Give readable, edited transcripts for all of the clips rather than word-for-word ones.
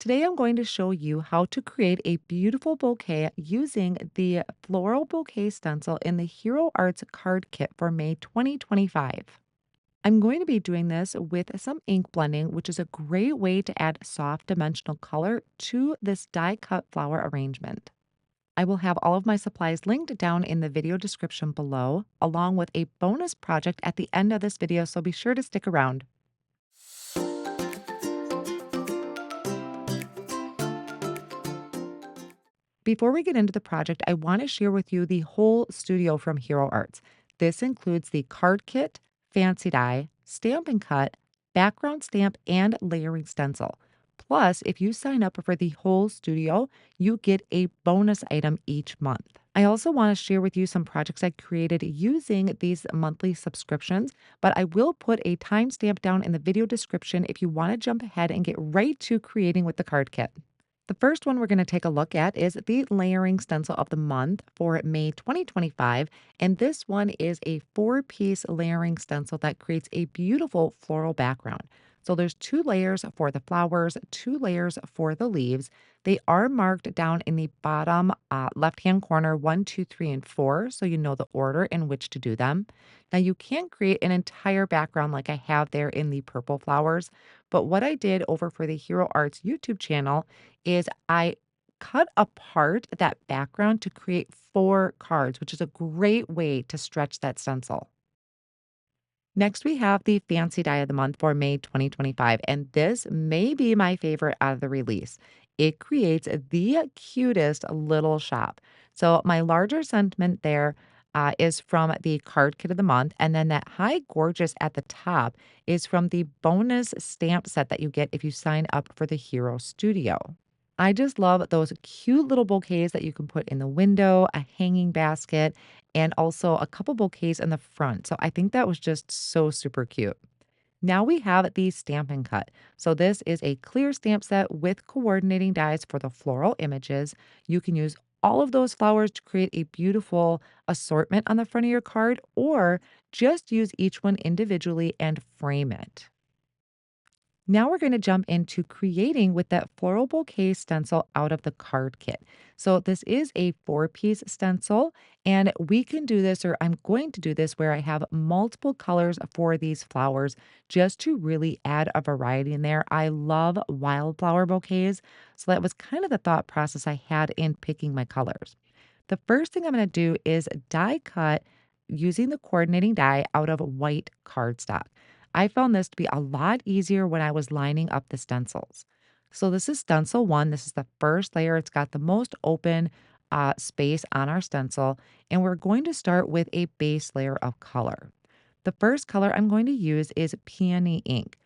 Today I'm going to show you how to create a beautiful bouquet using the floral bouquet stencil in the Hero Arts card kit for May 2025. I'm going to be doing this with some ink blending, which is a great way to add soft dimensional color to this die cut flower arrangement. I will have all of my supplies linked down in the video description below, along with a bonus project at the end of this video, so be sure to stick around. Before we get into the project, I want to share with you the whole studio from Hero Arts. This includes the card kit, fancy die, stamp and cut, background stamp, and layering stencil. Plus, if you sign up for the whole studio, you get a bonus item each month. I also want to share with you some projects I created using these monthly subscriptions, but I will put a timestamp down in the video description if you want to jump ahead and get right to creating with the card kit. The first one we're going to take a look at is the layering stencil of the month for May 2025. And this one is a four-piece layering stencil that creates a beautiful floral background. So there's two layers for the flowers, two layers for the leaves. They are marked down in the bottom left-hand corner, 1, 2, 3, and 4, so you know the order in which to do them. Now you can create an entire background like I have there in the purple flowers, but what I did over for the Hero Arts YouTube channel is I cut apart that background to create 4 cards, which is a great way to stretch that stencil. Next, we have the Fancy Die of the Month for May 2025, and this may be my favorite out of the release. It creates the cutest little shop. So, my larger sentiment there is from the card kit of the month, and then that high gorgeous at the top is from the bonus stamp set that you get if you sign up for the Hero Studio. I just love those cute little bouquets that you can put in the window, a hanging basket, and also a couple bouquets in the front. So I think that was just so super cute. Now we have the Stamp and Cut. So this is a clear stamp set with coordinating dies for the floral images. You can use all of those flowers to create a beautiful assortment on the front of your card, or just use each one individually and frame it. Now we're going to jump into creating with that floral bouquet stencil out of the card kit. So this is a four-piece stencil, and we can do this, or I'm going to do this where I have multiple colors for these flowers just to really add a variety in there. I love wildflower bouquets, so that was kind of the thought process I had in picking my colors. The first thing I'm going to do is die cut using the coordinating die out of white cardstock. I found this to be a lot easier when I was lining up the stencils. So this is stencil one. This is the first layer. It's got the most open space on our stencil. And we're going to start with a base layer of color. The first color I'm going to use is peony ink.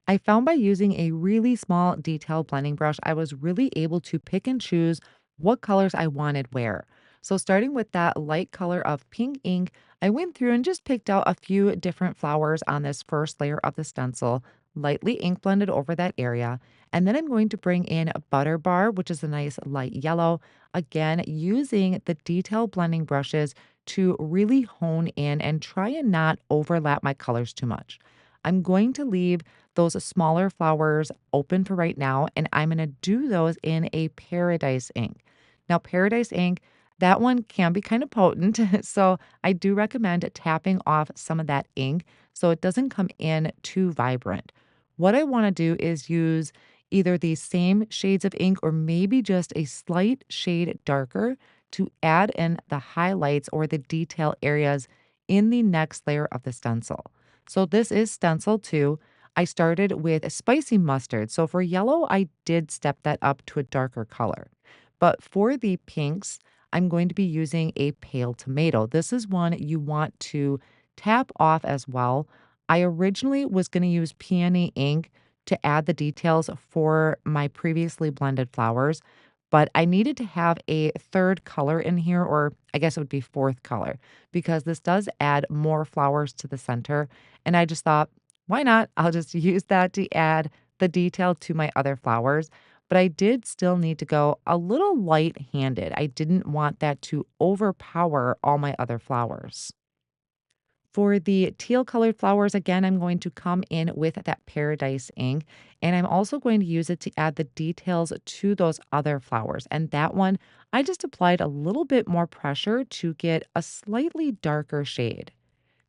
I found by using a really small detail blending brush, I was really able to pick and choose what colors I wanted where. So starting with that light color of pink ink, I went through and just picked out a few different flowers on this first layer of the stencil, lightly ink blended over that area. And then I'm going to bring in a butter bar, which is a nice light yellow. Again, using the detail blending brushes to really hone in and try and not overlap my colors too much. I'm going to leave those smaller flowers open for right now, and I'm going to do those in a paradise ink. Now, paradise ink, that one can be kind of potent, so I do recommend tapping off some of that ink so it doesn't come in too vibrant. What I want to do is use either these same shades of ink or maybe just a slight shade darker to add in the highlights or the detail areas in the next layer of the stencil. So this is stencil 2. I started with a spicy mustard. So for yellow, I did step that up to a darker color. But for the pinks, I'm going to be using a pale tomato. This is one you want to tap off as well. I originally was going to use peony ink to add the details for my previously blended flowers, but I needed to have a third color in here, or I guess it would be fourth color, because this does add more flowers to the center. And I just thought, why not? I'll just use that to add the detail to my other flowers. But I did still need to go a little light handed. I didn't want that to overpower all my other flowers. For the teal colored flowers, again, I'm going to come in with that paradise ink, and I'm also going to use it to add the details to those other flowers. And that one, I just applied a little bit more pressure to get a slightly darker shade.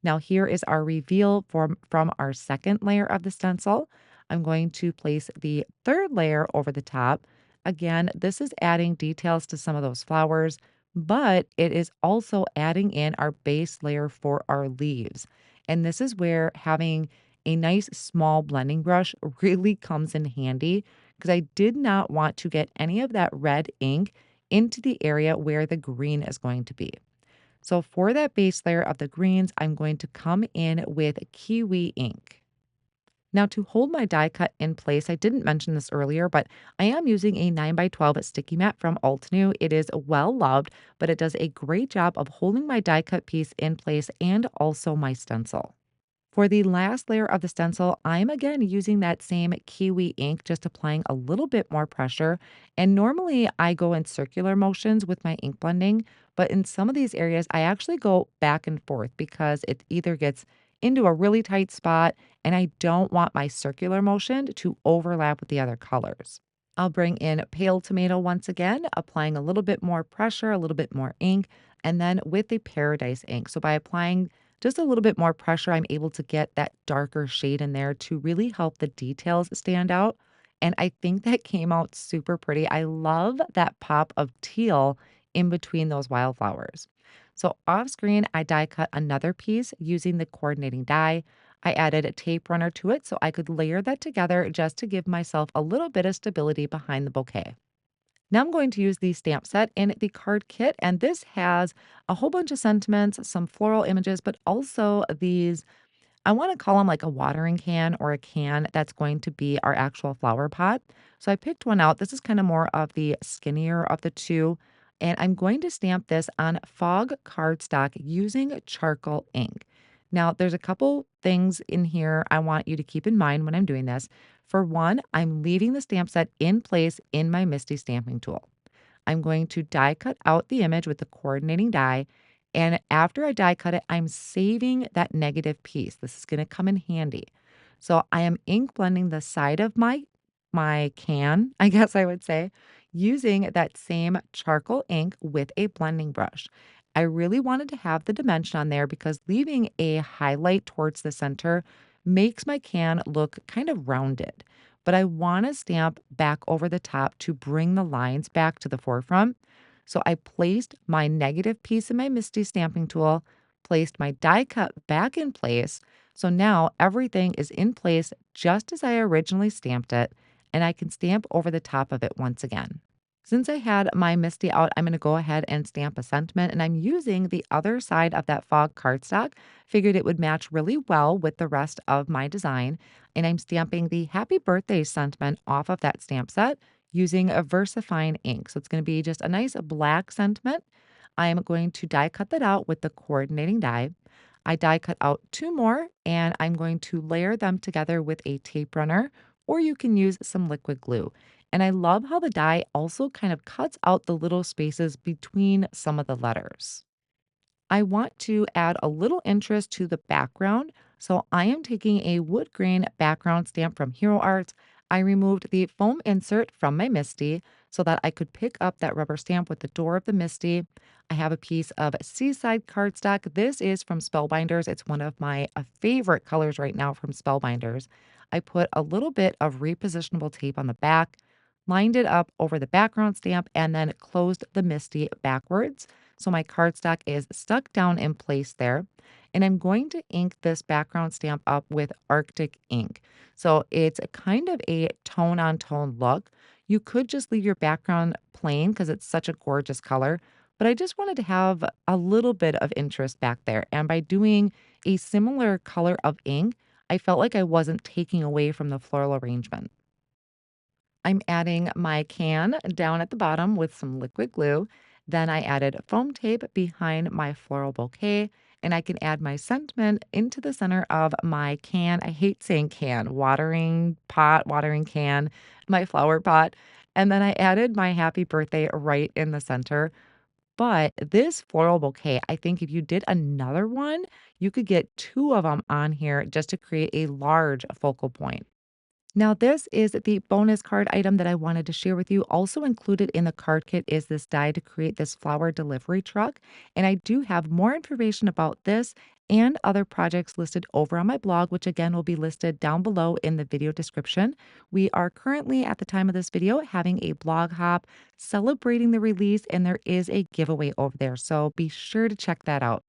Now here is our reveal from our second layer of the stencil. I'm going to place the third layer over the top. Again, this is adding details to some of those flowers, but it is also adding in our base layer for our leaves. And this is where having a nice small blending brush really comes in handy because I did not want to get any of that red ink into the area where the green is going to be. So for that base layer of the greens, I'm going to come in with kiwi ink. Now to hold my die cut in place, I didn't mention this earlier, but I am using a 9 by 12 sticky mat from Altenew. It is well loved, but it does a great job of holding my die cut piece in place and also my stencil. For the last layer of the stencil, I'm again using that same kiwi ink, just applying a little bit more pressure. And normally I go in circular motions with my ink blending, but in some of these areas, I actually go back and forth because it either gets into a really tight spot and I don't want my circular motion to overlap with the other colors. I'll bring in pale tomato once again, applying a little bit more pressure, a little bit more ink, and then with the paradise ink. So by applying just a little bit more pressure, I'm able to get that darker shade in there to really help the details stand out. And I think that came out super pretty. I love that pop of teal in between those wildflowers. So off screen, I die cut another piece using the coordinating die. I added a tape runner to it so I could layer that together just to give myself a little bit of stability behind the bouquet. Now I'm going to use the stamp set in the card kit, and this has a whole bunch of sentiments, some floral images, but also these, I want to call them like a watering can or a can that's going to be our actual flower pot. So I picked one out. This is kind of more of the skinnier of the two. And I'm going to stamp this on fog cardstock using charcoal ink. Now, there's a couple things in here I want you to keep in mind when I'm doing this. For one, I'm leaving the stamp set in place in my Misty stamping tool. I'm going to die cut out the image with the coordinating die. And after I die cut it, I'm saving that negative piece. This is going to come in handy. So I am ink blending the side of my can, I guess I would say, using that same charcoal ink with a blending brush. I really wanted to have the dimension on there because leaving a highlight towards the center makes my can look kind of rounded, but I want to stamp back over the top to bring the lines back to the forefront. So I placed my negative piece in my Misty stamping tool, placed my die cut back in place. So now everything is in place just as I originally stamped it, and I can stamp over the top of it once again. Since I had my Misty out, I'm going to go ahead and stamp a sentiment, and I'm using the other side of that fog cardstock. Figured it would match really well with the rest of my design, and I'm stamping the happy birthday sentiment off of that stamp set using a VersaFine ink. So it's going to be just a nice black sentiment. I am going to die cut that out with the coordinating die. I die cut out two more, and I'm going to layer them together with a tape runner, or you can use some liquid glue. And I love how the die also kind of cuts out the little spaces between some of the letters. I want to add a little interest to the background, so I am taking a wood grain background stamp from Hero Arts. I removed the foam insert from my Misty so that I could pick up that rubber stamp with the door of the Misty. I have a piece of Seaside cardstock. This is from Spellbinders. It's one of my favorite colors right now from Spellbinders. I put a little bit of repositionable tape on the back, lined it up over the background stamp, and then closed the Misty backwards. So my cardstock is stuck down in place there. And I'm going to ink this background stamp up with Arctic ink. So it's a kind of a tone on tone look. You could just leave your background plain because it's such a gorgeous color. But I just wanted to have a little bit of interest back there. And by doing a similar color of ink, I felt like I wasn't taking away from the floral arrangement. I'm adding my can down at the bottom with some liquid glue. Then I added foam tape behind my floral bouquet, and I can add my sentiment into the center of my can. I hate saying can, watering pot, watering can, my flower pot. And then I added my happy birthday right in the center. But this floral bouquet, I think if you did another one, you could get 2 of them on here just to create a large focal point. Now, this is the bonus card item that I wanted to share with you. Also included in the card kit is this die to create this flower delivery truck. And I do have more information about this and other projects listed over on my blog, which again will be listed down below in the video description. We are currently, at the time of this video, having a blog hop celebrating the release, and there is a giveaway over there. So be sure to check that out.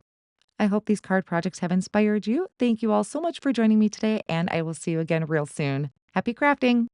I hope these card projects have inspired you. Thank you all so much for joining me today, and I will see you again real soon. Happy crafting!